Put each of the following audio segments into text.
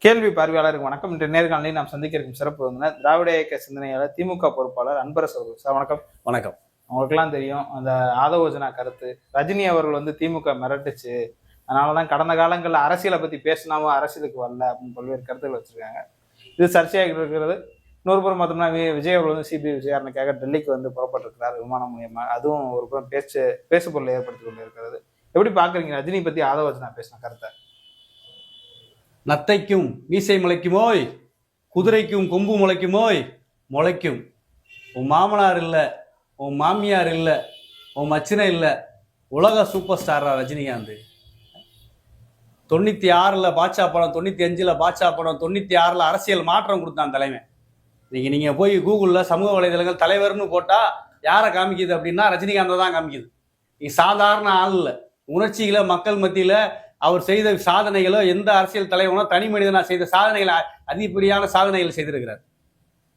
கேள்வி பார்வையாளருக்கு வணக்கம். இன்று நேர்காணலில் நாம் சந்திக்க இருக்கும் சிறப்பு விருந்தினர் திராவிட இயக்க சிந்தனையாளர் திமுக பொறுப்பாளர் அன்பரசு அவர்கள். சார் வணக்கம். வணக்கம். அவங்களுக்கெல்லாம் தெரியும் அந்த ஆதவோஜனா கருத்து. ரஜினி அவர்கள் திமுக மிரட்டுச்சு, அதனாலதான் கடந்த காலங்களில் அரசியலை பத்தி பேசினாமோ அரசியலுக்கு வரல அப்படின்னு பல்வேறு கருத்துக்கள் வச்சிருக்காங்க. இது சர்ச்சையாக இருக்கிறது. இன்னொரு புறம் பார்த்தோம்னா விஜய் அவர்கள் சிபிஐ விசாரணைக்காக டெல்லிக்கு புறப்பட்டிருக்கிறார் விமானம் மூலியமா. அதுவும் ஒரு புறம் பேசு பொருளை ஏற்படுத்தி கொண்டு இருக்கிறது. எப்படி பாக்குறீங்க ரஜினி பத்தி ஆதவோஜனா பேசின கருத்தை? நத்தைக்கும் மீசை முளைக்குமோய், குதிரைக்கும் கொம்பு முளைக்குமோய், முளைக்கும். உன் மாமனார் இல்லை, உன் மாமியார் இல்லை, உன் மச்சினை இல்லை, உலக சூப்பர் ஸ்டாரா ரஜினிகாந்த். 96 பாட்சா படம், 95 பாட்சா படம், 96 அரசியல் மாற்றம் கொடுத்தான் தலைமை. நீங்க போய் கூகுளில் சமூக வலைதளங்கள் தலைவர்னு போட்டா யாரை காமிக்குது அப்படின்னா ரஜினிகாந்தை தான் காமிக்குது. நீ சாதாரண ஆள் இல்லை, உணர்ச்சிகளை மக்கள் மத்தியில அவர் செய்த சாதனைகளோ, எந்த அரசியல் தலைவனோ தனி மனிதனா செய்த சாதனைகளை, அதிகப்படியான சாதனைகள் செய்திருக்கிறார்.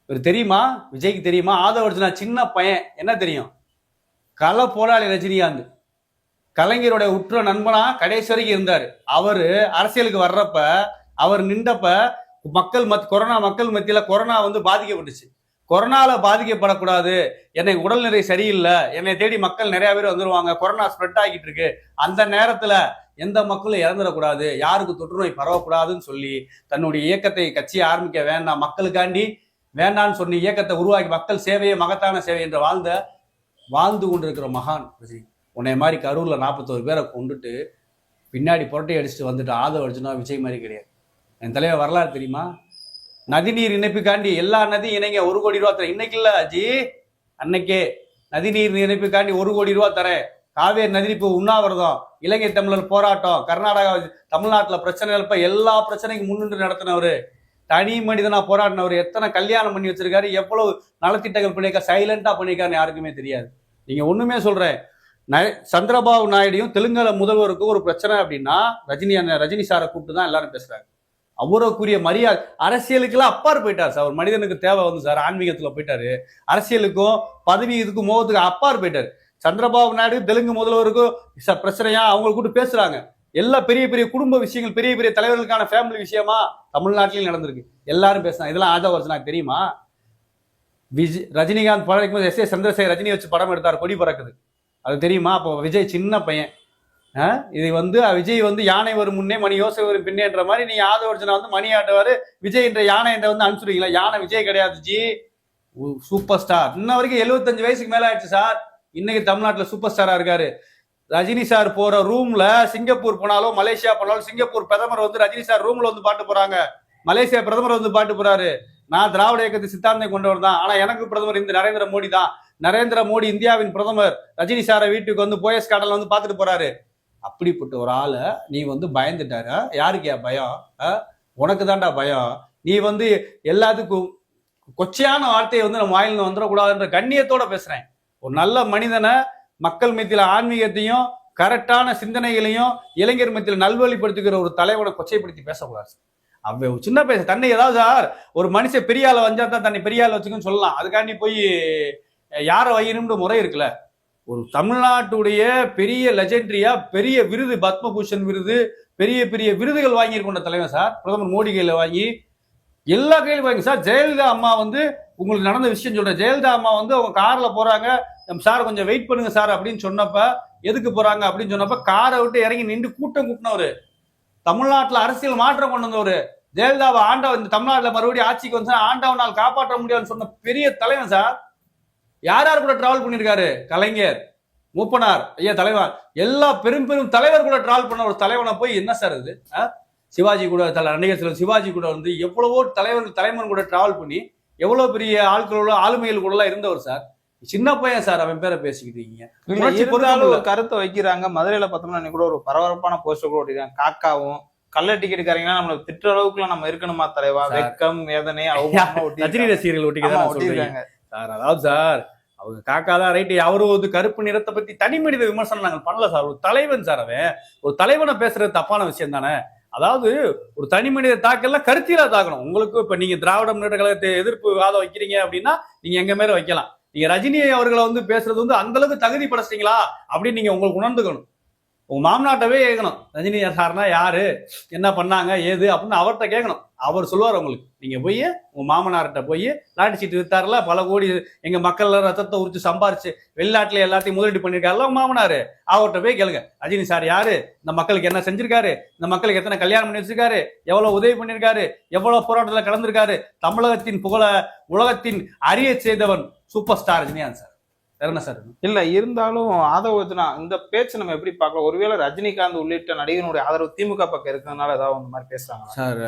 இவர் தெரியுமா? விஜய்க்கு தெரியுமா? ஆதவர்ஜனா சின்ன பையன், என்ன தெரியும்? கள போராளி ரஜினிகாந்த். கலைஞருடைய உற்ற நண்பனா கடைசி வரைக்கும் இருந்தார். அவரு அரசியலுக்கு வர்றப்ப, அவர் நின்றப்ப கொரோனா மக்கள் மத்தியில கொரோனா பாதிக்கப்பட்டுச்சு. கொரோனால பாதிக்கப்படக்கூடாது, என்னை உடல்நிலை சரியில்லை, என்னை தேடி மக்கள் நிறைய பேர் வந்துருவாங்க, கொரோனா ஸ்ப்ரெட் ஆகிட்டு இருக்கு, அந்த நேரத்துல எந்த மக்களும் இறந்துடக்கூடாது, யாருக்கு தொற்று நோய் பரவக்கூடாதுன்னு சொல்லி தன்னுடைய இயக்கத்தை, கட்சியை ஆரம்பிக்க வேண்டாம், மக்களுக்காண்டி வேண்டான்னு சொல்லி இயக்கத்தை உருவாக்கி மக்கள் சேவையை மகத்தான சேவை என்று வாழ்ந்து கொண்டிருக்கிற மகான் ரஜினி. உன்னை மாதிரி கரூர்ல 41 பேரை கொண்டுட்டு பின்னாடி புரட்டை அடிச்சுட்டு வந்துட்டு ஆதவர்ஜனா விஜய் மாதிரி கிடையாது. என் தலைவர் வரலாறு தெரியுமா? நதிநீர் இணைப்புக்காண்டி எல்லா நதியும் இணைங்க 1 கோடி ரூபா தரேன். இன்னைக்கு இல்ல ஜி, அன்னைக்கே நதிநீர் இணைப்புக்காண்டி 1 கோடி ரூபா தரேன். காவேரி நதிப்பு உண்ணாவிரதம், இலங்கை தமிழர் போராட்டம், கர்நாடகா தமிழ்நாட்டுல பிரச்சனை இருப்ப எல்லா பிரச்சனைக்கும் முன்னின்று நடத்தினவர், தனி மனிதனா போராடினவர், எத்தனை கல்யாணம் பண்ணி வச்சிருக்காரு, எவ்வளவு நலத்திட்டங்கள் பண்ணியிருக்காரு, சைலண்டா பண்ணியிருக்காருன்னு யாருக்குமே தெரியாது. நீங்க ஒண்ணுமே சொல்றேன், சந்திரபாபு நாயுடையும் தெலுங்கானா முதல்வருக்கும் ஒரு பிரச்சனை அப்படின்னா ரஜினி சாரை கூப்பிட்டு தான் எல்லாரும் பேசுறாங்க. அவருக்குரிய மரியாதை அரசியலுக்கெல்லாம் அப்பாறு போயிட்டார் சார். ஒரு மனிதனுக்கு தேவை சார், ஆன்மீகத்துல போயிட்டாரு, அரசியலுக்கும் பதவி இதுக்கும் மோகத்துக்கு அப்பாறு போயிட்டாரு. சந்திரபாபு நாயுடு தெலுங்கு முதல்வருக்கும் பிரச்சனையா அவங்க கூட பேசுறாங்க. எல்லா பெரிய பெரிய குடும்ப விஷயங்கள், பெரிய பெரிய தலைவர்களுக்கான ஃபேமிலி விஷயமா தமிழ்நாட்டிலையும் நடந்திருக்கு. எல்லாரும் பேசுறாங்க. இதெல்லாம் ஆதவர்ஜனாக்கு தெரியுமா? ரஜினிகாந்த் படம் வைக்கும்போது எஸ் ஏ சந்திரசேகர் ரஜினி வச்சு படம் எடுத்தார், கொடி பறக்குது, அது தெரியுமா? அப்போ விஜய் சின்ன பையன். இது விஜய் யானை வரும் முன்னே மணி யோசை வரும் பின்னேன்ற மாதிரி நீங்க ஆதவர்ஜனா மணி ஆட்டுவாரு, விஜய் என்ற யானை என்ற அனுப்பிச்சுடுவீங்களா? யானை விஜய் கிடையாது ஜி, சூப்பர் ஸ்டார். இன்ன வரைக்கும் 75 வயசுக்கு மேல ஆயிடுச்சு சார். இன்னைக்கு தமிழ்நாட்டில் சூப்பர் ஸ்டாரா இருக்காரு. ரஜினி சார் போற ரூம்ல சிங்கப்பூர் போனாலும் மலேசியா போனாலும் சிங்கப்பூர் பிரதமர் ரஜினி சார் ரூம்ல பாட்டு போறாங்க, மலேசியா பிரதமர் பாட்டு போறாரு. நான் திராவிட இயக்கத்தை சித்தாந்தம் கொண்டவர் தான், ஆனா எனக்கு பிரதமர் இந்த நரேந்திர மோடி தான். நரேந்திர மோடி இந்தியாவின் பிரதமர், ரஜினி சாரை வீட்டுக்கு போயஸ் கார்டன்ல பாத்துட்டு போறாரு. அப்படிப்பட்ட ஒரு ஆளை நீ பயந்துட்டாரு. யாருக்கு பயம்? உனக்கு தான்டா பயம். நீ எல்லாத்துக்கும் கொச்சையான வார்த்தையை நம்ம வாயில வந்துடக்கூடாதுன்ற கண்ணியத்தோட பேசுறேன். ஒரு நல்ல மனிதனை மக்கள் மத்தியில ஆன்மீகத்தையும் கரெக்டான சிந்தனைகளையும் இளைஞர் மத்தியில நல்வழிப்படுத்துகிற ஒரு தலைவனை கொச்சைப்படுத்தி பேசக்கூடாது. அவ சின்ன பேச தன்னை ஏதாவது சார் ஒரு மனுஷன் பெரிய ஆளை வந்தா தான் தன்னை பெரிய ஆள் வச்சுக்கன்னு சொல்லலாம். அதுக்காண்டி போய் யாரை வையணும்னு முறை இருக்குல்ல. ஒரு தமிழ்நாட்டுடைய பெரிய லெஜெண்டரியா பெரிய விருது, பத்மபூஷன் விருது, பெரிய பெரிய விருதுகள் வாங்கியிருக்கின்ற தலைவர் சார். பிரதமர் மோடி கையில வாங்கி எல்லா கையிலும் வாங்கி சார். ஜெயலலிதா அம்மா உங்களுக்கு நடந்த விஷயம் சொல்றேன். ஜெயலலிதா அம்மா அவங்க கார்ல போறாங்க, நம்ம சார் கொஞ்சம் வெயிட் பண்ணுங்க சார் அப்படின்னு சொன்னப்ப, எதுக்கு போறாங்க அப்படின்னு சொன்னப்ப காரை விட்டு இறங்கி நின்று கூட்டம் கூட்டினவரு, தமிழ்நாட்டுல அரசியல் மாற்றம் கொண்டு வந்தவரு, ஜெயலலிதாவை ஆண்டவன் தமிழ்நாட்டுல மறுபடியும் ஆட்சிக்கு வந்து ஆண்டவனால் காப்பாற்ற முடியாதுன்னு சொன்ன பெரிய தலைவன் சார். யார் யார் கூட டிராவல் பண்ணிருக்காரு? கலைஞர், மூப்பனார், ஐயா தலைவர், எல்லா பெரும் பெரும் தலைவர் கூட டிராவல் பண்ண ஒரு தலைவனை போய் என்ன சார் இது? சிவாஜி கூட நடிகர் சிவாஜி கூட எவ்வளவோ தலைவன் கூட டிராவல் பண்ணி எவ்வளவு பெரிய ஆட்களோட ஆளுமைகள் கூட எல்லாம் இருந்தவர் சார். சின்ன பையன் சார், அவன் பேரை பேசிக்கிட்டு இருக்கீங்க. ஒரு கருத்தை வைக்கிறாங்க. மதுரையில பார்த்தோம்னா கூட ஒரு பரபரப்பான போஸ்டர் கூட ஓட்டிருக்காங்க. காக்காவும் கள்ள டிக்கெட்டுக்காரங்கன்னா நம்மள திட்ட அளவுக்குலாம் நம்ம இருக்கணுமா தலைவா? வெக்கம், வேதனை, ரஜினி ரசிகர்கள் ஒட்டிக்கிறாங்க சார். அதாவது சார், அவங்க காக்காதான் ரைட்டு. அவரு கருப்பு நிறத்தை பத்தி தனி மனித விமர்சனம் நாங்கள் பண்ணல சார். ஒரு தலைவன் சார், அவன் ஒரு தலைவனை பேசுறது தப்பான விஷயம் தானே. அதாவது ஒரு தனி மனித தாக்கெல்லாம் கருத்தியலா தாக்கணும். உங்களுக்கு இப்ப நீங்க திராவிட முன்னேற்ற கழகத்தை எதிர்ப்பு வாதம் வைக்கிறீங்க அப்படின்னா நீங்க எங்க மேல வைக்கலாம். நீங்க ரஜினி அவர்களை பேசுறது அந்த அளவுக்கு தகுதி படைச்சிட்டீங்களா அப்படின்னு நீங்க உங்களுக்கு உணர்ந்துக்கணும். உங்க மாமனாட்டவே கேட்கணும், ரஜினி சார்னா யாரு, என்ன பண்ணாங்க ஏது அப்படின்னு அவர்கிட்ட கேட்கணும். அவர் சொல்லுவார் உங்களுக்கு. நீங்க போய் உங்க மாமனார்கிட்ட போய் லாட்டி சீட்டு வித்தாருல, பல கோடி எங்க மக்கள் ரத்தத்தை உரிச்சு சம்பாரிச்சு வெளிநாட்டுல எல்லாத்தையும் முதலீடு பண்ணிருக்காருல உங்க மாமனாரு, அவர்கிட்ட போய் கேளுங்க ரஜினி சார் யாரு, இந்த மக்களுக்கு என்ன செஞ்சிருக்காரு, இந்த மக்களுக்கு எத்தனை கல்யாணம் பண்ணி வச்சிருக்காரு, எவ்வளவு உதவி பண்ணிருக்காரு, எவ்வளவு போராட்டத்துல கலந்திருக்காரு, தமிழகத்தின் புகழ உலகத்தின் அறிய செய்தவன் சூப்பர் ஸ்டார் ரஜினிகாந்த் சார். வேற என்ன சார்? இல்ல இருந்தாலும் ஆதரவுனா இந்த பேச்சு நம்ம எப்படி பார்க்கலாம்? ஒருவேளை ரஜினிகாந்த் உள்ளிட்ட நடிகனுடைய ஆதரவு திமுக பக்கம் இருக்கிறதுனால ஏதாவது இந்த மாதிரி பேசுறாங்க சார்?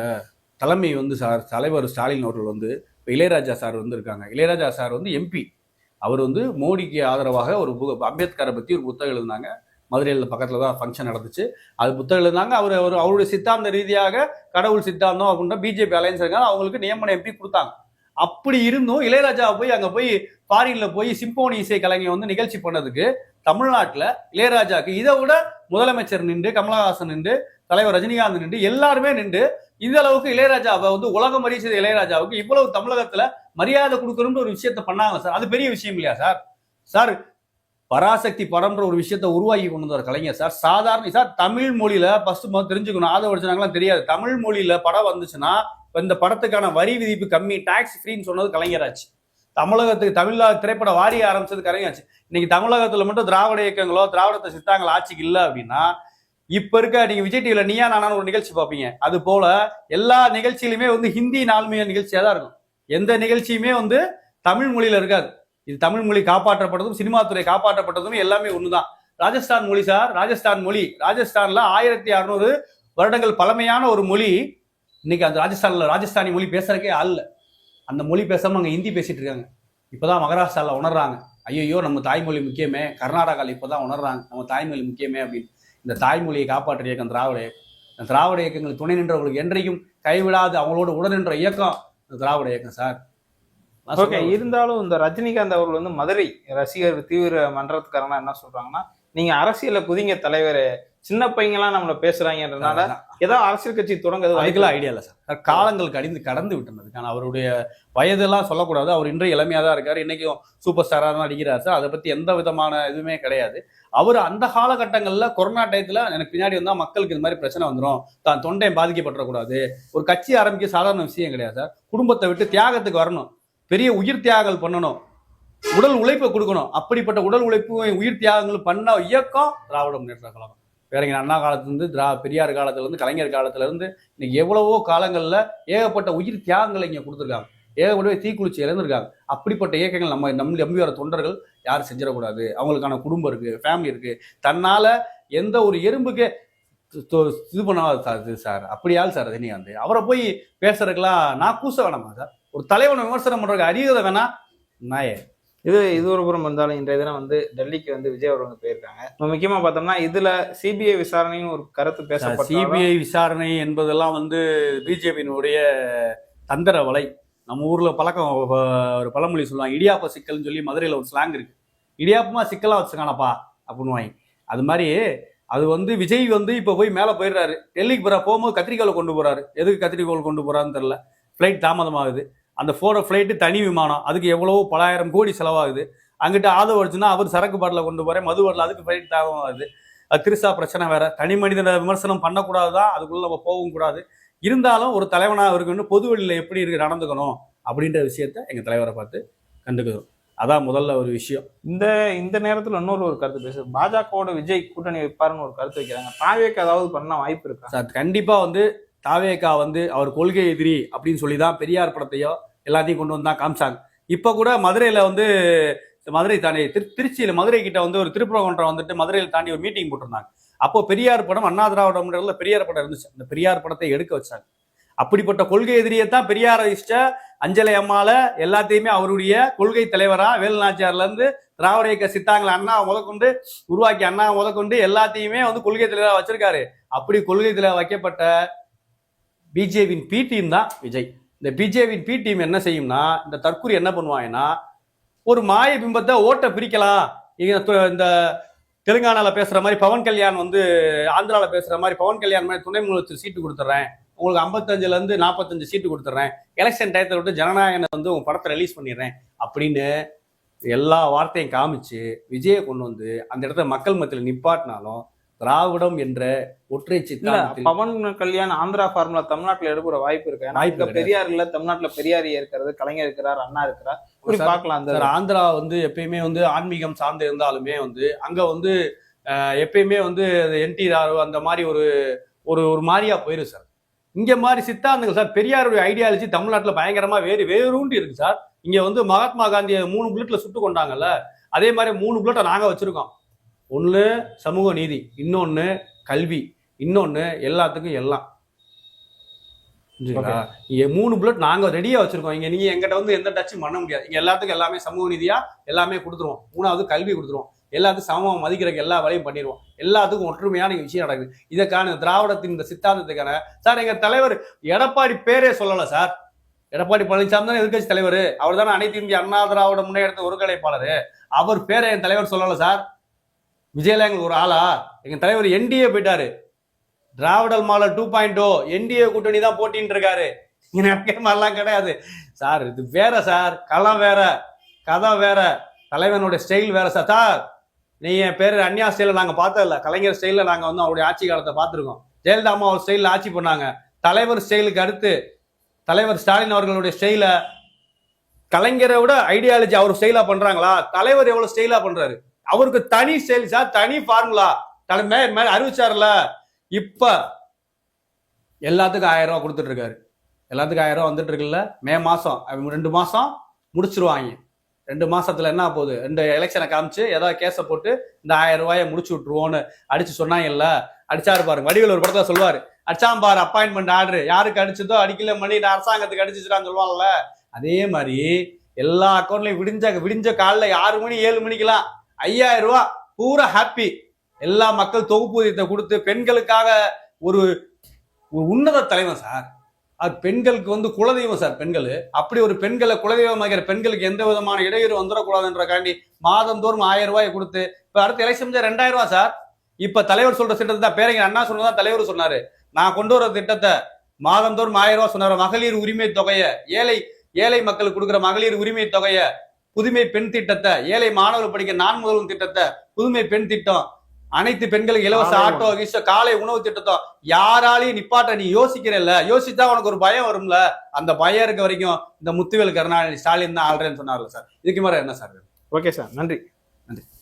தலைமை வந்து சார் தலைவர் ஸ்டாலின் அவர்கள் வந்து இப்போ இளையராஜா சார் வந்து இருக்காங்க. இளையராஜா சார் வந்து எம்பி. அவர் வந்து மோடிக்கு ஆதரவாக ஒரு அம்பேத்கரை பற்றி ஒரு புத்தகம் எழுதினாங்க. மதுரையில் பக்கத்தில் தான் ஃபங்க்ஷன் நடந்துச்சு. அது புத்தகம் எழுதினாங்க. அவருடைய சித்தாந்த ரீதியாக கடவுள் சித்தாந்தம் அப்படின்ற பிஜேபி அலையன்ஸ் இருக்காங்க, அவங்களுக்கு நியமன எம்பி கொடுத்தாங்க. அப்படி இருந்தும் இளையராஜா போய் அங்கே போய் ஃபாரின்ல போய் சிம்போனி இசை கலைஞர் வந்து நிகழ்ச்சி பண்ணதுக்கு தமிழ்நாட்டில் இளையராஜாக்கு இதை விட முதலமைச்சர் நின்று, கமலஹாசன் நின்று, தலைவர் ரஜினிகாந்த் நின்று, எல்லாருமே நின்று இந்த அளவுக்கு இளையராஜாவை வந்து உலகம் அறிய செய்த இளையராஜாவுக்கு இவ்வளவு தமிழகத்துல மரியாதை கொடுக்கணும்னு ஒரு விஷயத்த பண்ணாங்க சார். அது பெரிய விஷயம் இல்லையா சார்? சார் பராசக்தி படம்ன்ற ஒரு விஷயத்த உருவாக்கி கொண்டு வந்தார் கலைஞர் சார். சாதாரண சார் தமிழ் மொழியில ஃபர்ஸ்ட் தெரிஞ்சுக்கணும், ஆதரவடிச்சாங்கலாம் தெரியாது. தமிழ் மொழியில படம் வந்துச்சுன்னா இந்த படத்துக்கான வரி விதிப்பு கம்மி, டாக்ஸ் ஃப்ரீன்னு சொன்னது கலைஞராச்சு. தமிழகத்துக்கு தமிழ்நாடு திரைப்பட வாரிய ஆரம்பிச்சது கலைஞராச்சு. இன்னைக்கு தமிழகத்துல மட்டும் திராவிட இயக்கங்களோ திராவிடத்தை சித்தாங்களோ ஆட்சிக்கு இல்லை அப்படின்னா, இப்ப இருக்க நீங்க விஜய் டிவில நீயா நானான ஒரு நிகழ்ச்சி பார்ப்பீங்க. அது போல எல்லா நிகழ்ச்சியிலுமே வந்து ஹிந்தி நாள்மைய நிகழ்ச்சியா தான் இருக்கும். எந்த நிகழ்ச்சியுமே வந்து தமிழ் மொழியில இருக்காது. இது தமிழ் மொழி காப்பாற்றப்பட்டதும் சினிமா துறை காப்பாற்றப்பட்டதும் எல்லாமே ஒண்ணுதான். ராஜஸ்தான் மொழி சார், ராஜஸ்தான் மொழி, ராஜஸ்தான்ல 1600 வருடங்கள் பழமையான ஒரு மொழி. இன்னைக்கு அந்த ராஜஸ்தானி மொழி பேசுறதுக்கே ஆள் இல்லை. அந்த மொழி பேசாம அங்க ஹிந்தி பேசிட்டு இருக்காங்க. இப்பதான் மகாராஷ்டிரால உணர்றாங்க, ஐயோ நம்ம தாய்மொழி முக்கியமே. கர்நாடகாவில் இப்பதான் உணர்றாங்க நம்ம தாய்மொழி முக்கியமே அப்படின்னு. இந்த தாய்மொழியை காப்பாற்ற இயக்கம் திராவிட இயக்கம். இந்த திராவிட இயக்கங்கள் துணை நின்றவர்களுக்கு என்றைக்கும் கைவிடாது அவங்களோட உடன் நின்ற இயக்கம் இந்த திராவிட இயக்கம் சார். ஓகே, இருந்தாலும் இந்த ரஜினிகாந்த் அவர்கள் வந்து மதுரை ரசிகர் தீவிர மன்றத்துக்காரனா என்ன சொல்றாங்கன்னா, நீங்க அரசியல குதிங்க தலைவரே, சின்ன பையங்களாம் நம்மள பேசுறாங்கன்றதுனால ஏதாவது அரசியல் கட்சி தொடங்குறது அதுக்கெல்லாம் ஐடியா இல்லை சார். காலங்கள் கடந்து விட்டுனதுக்கான அவருடைய வயதெல்லாம் சொல்லக்கூடாது. அவர் இன்றைய இளமையா தான் இருக்காரு, இன்னைக்கும் சூப்பர் ஸ்டாரா தான் நடிக்கிறார் சார். அதை பத்தி எந்த விதமான இதுவுமே கிடையாது. அவர் அந்த காலகட்டங்கள்ல கொரோனா டயத்துல எனக்கு பின்னாடி வந்தா மக்களுக்கு இந்த மாதிரி பிரச்சனை வந்துடும், தான் தொண்டை பாதிக்கப்படக்கூடாது, ஒரு கட்சி ஆரம்பிக்க சாதாரண விஷயம் கிடையாது சார். குடும்பத்தை விட்டு தியாகத்துக்கு வரணும், பெரிய உயிர் தியாகங்கள் பண்ணணும், உடல் உழைப்பை கொடுக்கணும். அப்படிப்பட்ட உடல் உழைப்பு உயிர் தியாகங்கள் பண்ண இயக்கம் திராவிட முன்னேற்ற கழகம். வேறங்க அண்ணா காலத்திலிருந்து பெரியார் காலத்துல இருந்து கலைஞர் காலத்துல இருந்து இன்னைக்கு எவ்வளவோ காலங்கள்ல ஏகப்பட்ட உயிர் தியாகங்களை இங்க கொடுத்துருக்காங்க, ஏகப்பட்ட தீக்குளிச்சு இழந்திருக்காங்க. அப்படிப்பட்ட இயக்கங்கள் நம்பி வர தொண்டர்கள் யாரும் செஞ்சிடக்கூடாது. அவங்களுக்கான குடும்பம் இருக்கு, ஃபேமிலி இருக்கு. தன்னால எந்த ஒரு எறும்புக்கு இது பண்ணாது சார். அப்படியால் சார் ரஜினிகாந்த் அவரை போய் பேசுறதுக்கெல்லாம் நான் கூச வேணாமா சார்? ஒரு தலைவனை விமர்சனம் பண்றதுக்கு அறியதை வேணா நாயே. இது ஒரு புறம் இருந்தாலும் இன்றைய தினம் வந்து டெல்லிக்கு வந்து விஜய் அவர்கள் போயிருக்காங்க. முக்கியமா பார்த்தோம்னா இதுல சிபிஐ விசாரணையும் ஒரு கருத்து பேசப்பட்ட. சிபிஐ விசாரணை என்பதெல்லாம் வந்து பிஜேபியினுடைய தந்திர வலை. நம்ம ஊர்ல பழக்கம், ஒரு பழமொழி சொல்லுவாங்க, இடியாப்ப சிக்கல்னு சொல்லி மதுரையில ஒரு ஸ்லாங் இருக்கு. இடியாப்பமா சிக்கலா வச்சுக்கானப்பா அப்படின்னு வாங்கி. அது மாதிரி அது வந்து விஜய் வந்து இப்ப போய் மேல போயிடுறாரு. டெல்லிக்கு போகும்போது கத்திரிக்கோளை கொண்டு போறாரு. எதுக்கு கத்திரிக்கோள் கொண்டு போறாருன்னு தெரியல. ஃபிளைட் தாமதமாகுது. அந்த ஃப்ளைட்டு தனி விமானம், அதுக்கு எவ்வளவோ பலாயிரம் கோடி செலவாகுது. அங்கிட்ட ஆதரவடிச்சுன்னா அவர் சரக்கு பாட்டில் கொண்டு போறேன், மது பாட்டில், அதுக்கு ஃபிளைட் தாமதமாகுது. அது திருசா பிரச்சனை வேற. தனி மனிதனை விமர்சனம் பண்ணக்கூடாதுதான், அதுக்குள்ள நம்ம போகவும் கூடாது. இருந்தாலும் ஒரு தலைவனாக இருக்குன்னு பொது வெளியில எப்படி இருக்கு நடந்துக்கணும் அப்படின்ற விஷயத்த எங்க தலைவரை பார்த்து கண்டுக்கிறோம். அதான் முதல்ல ஒரு விஷயம். இந்த நேரத்துல இன்னொரு ஒரு கருத்து பேசு, பாஜகவோட விஜய் கூட்டணி வைப்பாருன்னு ஒரு கருத்து வைக்கிறாங்க. தாவேக்கு ஏதாவது பண்ண வாய்ப்பு இருக்கா சார்? கண்டிப்பா வந்து தாவேக்கா வந்து அவர் கொள்கை எதிரி அப்படின்னு சொல்லிதான் பெரியார் படத்தையோ எல்லாத்தையும் கொண்டு வந்தா காமிச்சாங்க. இப்ப கூட மதுரையில வந்து மதுரை தாண்டி திருச்சியில மதுரை கிட்ட வந்து ஒரு திருப்பரங்குன்றம் வந்துட்டு மதுரையில தாண்டி ஒரு மீட்டிங் போட்டிருந்தாங்க. அப்போ பெரியார் படம், அண்ணா திராவிட முன்னேற்றத்துல பெரியார் படம் இருந்துச்சு. அந்த பெரியார் படத்தை எடுக்க வச்சாங்க. அப்படிப்பட்ட கொள்கை எதிரியத்தான் பெரியார் இஷ்ட அஞ்சலை அம்மால எல்லாத்தையுமே அவருடைய கொள்கை தலைவரா வேலுநாச்சியார்ல இருந்து திராவிட இயக்க சித்தாங்களை அண்ணா முதற்கொண்டு உருவாக்கி அண்ணா முதற்கொண்டு எல்லாத்தையுமே வந்து கொள்கை தலைவரா வச்சிருக்காரு. அப்படி கொள்கை தலைவர் வைக்கப்பட்ட பிஜேபியின் பி டீம் தான் விஜய். இந்த பிஜேபியின் பி டீம் என்ன செய்யும்னா, இந்த தற்கூரி என்ன பண்ணுவாங்கன்னா, ஒரு மாய பிம்பத்தை ஓட்ட பிரிக்கலாம். இந்த தெலுங்கானால பேசுற மாதிரி பவன் கல்யாண் வந்து ஆந்திரால பேசுற மாதிரி பவன் கல்யாண் மாதிரி துணை முதலமைச்சர் சீட்டு கொடுத்துட்றேன், உங்களுக்கு 55ல இருந்து 45 சீட்டு கொடுத்துட்றேன், எலெக்ஷன் டயத்தை விட்டு ஜனநாயகனை வந்து உங்க படத்தை ரிலீஸ் பண்ணிடுறேன் அப்படின்னு எல்லா வார்த்தையும் காமிச்சு விஜயை கொண்டு வந்து அந்த இடத்துல மக்கள் மத்தியில் நிப்பாட்டினாலும் திராவிடம் என்ற ஒற்றை இல்ல சித்தாந்தத்தில் பவன் கல்யாண் ஆந்திரா ஃபார்முலா தமிழ்நாட்டுல எடுக்கிற வாய்ப்பு இருக்கு. ஏன்னா வாய்ப்பு இங்க கிடையாது. பெரியார் இல்ல, தமிழ்நாட்டுல பெரியார் இருக்கிறது, கலைஞர் இருக்கிறார், அண்ணா இருக்கிறார், இப்படி சார், பார்க்கலாம். அந்த சார் ஆந்திரா வந்து எப்பயுமே வந்து ஆன்மீகம் சார்ந்து இருந்தாலுமே வந்து அங்க வந்து எப்பயுமே வந்து என்டி அந்த மாதிரி ஒரு ஒரு ஒரு மாதிரியா போயிரும் சார். இங்க மாதிரி சித்தாந்தங்கள் சார், பெரியாருடைய ஐடியாலஜி தமிழ்நாட்டுல பயங்கரமா வேரூண்டி இருக்கு சார். இங்க வந்து மகாத்மா காந்தியை 3 புல்லட்ல சுட்டு கொண்டாங்கல்ல, அதே மாதிரி 3 புல்லட்டை நாங்க வச்சிருக்கோம். ஒண்ணு சமூக நீதி, இன்னொன்னு கல்வி, இன்னொன்னு எல்லாத்துக்கும் எல்லாம். புரியுதுங்களா? இங்க 3 புல்லட் நாங்க ரெடியா வச்சிருக்கோம். இங்க நீங்க எங்கிட்ட வந்து எந்த டச்சும் பண்ண முடியாது. இங்க எல்லாத்துக்கும் எல்லாமே சமூக நீதியா எல்லாமே கொடுத்துருவோம். 3வது கல்வி கொடுத்துருவோம். எல்லாத்துக்கும் சமமா மதிக்கிறதுக்கு எல்லா வேலையும் பண்ணிடுவோம். எல்லாத்துக்கும் ஒற்றுமையான விஷயம் நடக்குது. இதற்கான திராவிடத்தின் இந்த சித்தாந்தத்துக்கான சார் எங்க தலைவர் எடப்பாடி பேரே சொல்லல சார். எடப்பாடி பழனிசாமி தான் எதிர்க்கட்சி தலைவர். அவர் தானே அனைத்து இந்திய அண்ணா திராவிட முன்னேற்ற ஒருங்கிணைப்பாளர். அவர் பேரை என் தலைவர் சொல்லல சார். விஜயலா எங்களுக்கு ஒரு ஆளா? எங்க தலைவர் என்டிஏ போயிட்டாரு. திராவிடல் மாடல் 2.0 என்டிஏ கூட்டணி தான் போட்டின்னு இருக்காரு. மாதிரிலாம் கிடையாது சார். இது வேற சார். களம் வேற, கதை வேற, தலைவனுடைய ஸ்டைல் வேற சார். சார் நீ என் பேர் அந்நியா ஸ்டைல நாங்க பார்த்ததில்ல. கலைஞர் ஸ்டைல நாங்க வந்து அவருடைய ஆட்சி காலத்தை பார்த்துருக்கோம். ஜெயலலிதா அம்மா அவர் ஸ்டைல ஆட்சி பண்ணாங்க. தலைவர் ஸ்டைலுக்கு அடுத்து தலைவர் ஸ்டாலின் அவர்களுடைய ஸ்டைல கலைஞரை விட ஐடியாலஜி அவர் ஸ்டைலா பண்றாங்களா? தலைவர் எவ்வளவு ஸ்டைலா பண்றாரு? அவருக்கு தனி ஸ்டைல் சார், தனி ஃபார்முலா அறிவிச்சார்ல. இப்ப எல்லாத்துக்கும் 1000 ரூபாய் கொடுத்துட்டு இருக்காரு. எல்லாத்துக்கும் 1000 ரூபாய் வந்துட்டு இருக்குல்ல. மே மாசம் 2 மாசம் முடிச்சிருவாங்க. 2 மாசத்துல என்ன போகுது? 2 எலெக்ஷனை காமிச்சு ஏதாவது கேஸை போட்டு இந்த 1000 ரூபாயை முடிச்சு விட்டுருவோன்னு அடிச்சு சொன்னாங்கல்ல. அடிச்சாரு பாருங்க. வடிவேல் ஒரு படத்துல சொல்லுவாரு, அடிச்சாம் பாரு அப்பாயின்மெண்ட் ஆர்டர், யாருக்கு அடிச்சதோ அடிக்கல மணி அரசாங்கத்துக்கு அடிச்சுட்டான்னு சொல்லுவாங்கல்ல. அதே மாதிரி எல்லா அக்கௌண்ட்லயும் விடிஞ்ச காலைல 6 மணி 7 மணிக்கெல்லாம் 5000 ரூபாய் பூரா ஹாப்பி. எல்லா மக்கள் தொகுப்பூதியத்தை கொடுத்து பெண்களுக்காக ஒரு உன்னத தலைவன் சார். அது பெண்களுக்கு வந்து குலதெய்வம் சார். பெண்கள் அப்படி ஒரு பெண்களை குலதெய்வமாகிற பெண்களுக்கு எந்த விதமான இடையூறு வந்துடக்கூடாதுன்றக்காண்டி மாதந்தோறும் 1000 ரூபாயை கொடுத்து இப்ப அடுத்த எலெக்ஷன் 2000 ரூபாய் சார். இப்ப தலைவர் சொல்ற திட்டத்தை தான் பேரங்க அண்ணா சொன்னதான் தலைவர் சொன்னாரு. நான் கொண்டு வர திட்டத்தை மாதந்தோறும் 1000 ரூபாய் சொன்னாரு. மகளிர் உரிமை தொகையை, ஏழை மக்களுக்கு கொடுக்குற மகளிர் உரிமை தொகையை, புதுமை பெண் திட்டத்தை, ஏழை மாணவர்கள் படிக்க 4 முதல்வன் திட்டத்தை, புதுமை பெண் திட்டம், அனைத்து பெண்களுக்கு இலவச ஆட்டோ காலை உணவு திட்டத்தை யாராலையும் நிப்பாட்ட நீ யோசிக்கிறல்ல. யோசிச்சா உனக்கு ஒரு பயம் வரும்ல. அந்த பயம் இருக்க வரைக்கும் இந்த முத்துவேல் கருணாநிதி ஸ்டாலின் தான் ஆள்றேன்னு சொன்னார்ல சார். இதுக்கு மேல என்ன சார்? ஓகே சார், நன்றி. நன்றி.